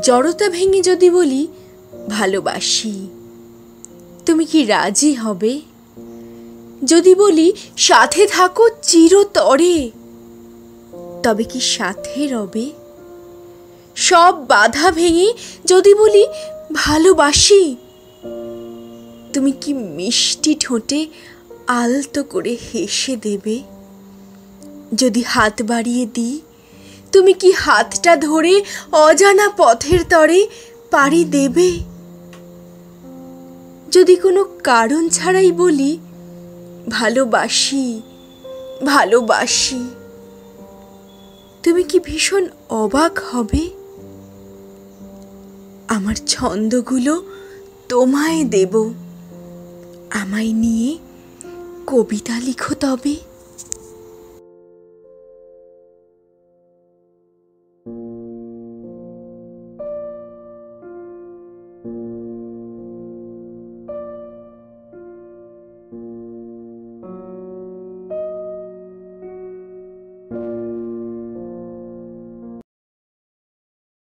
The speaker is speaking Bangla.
জড়তা ভেঙে যদি বলি ভালোবাসি, তুমি কি রাজি হবে? যদি বলি সাথে থাকো চিরতরে, তবে কি সাথে রবে? সব বাধা ভেঙে যদি বলি ভালোবাসি, তুমি কি মিষ্টি ঠোঁটে আলতো করে হেসে দেবে? যদি হাত বাড়িয়ে দিই, তুমি কি হাতটা ধরে অজানা পথের তরে পাড়ি দেবে? যদি কোনো কারণ ছাড়াই বলি ভালোবাসি ভালোবাসি, তুমি কি ভীষণ অবাক হবে? আমার ছন্দগুলো তোমায় দেব, আমায় নিয়ে কবিতা লিখো তবে।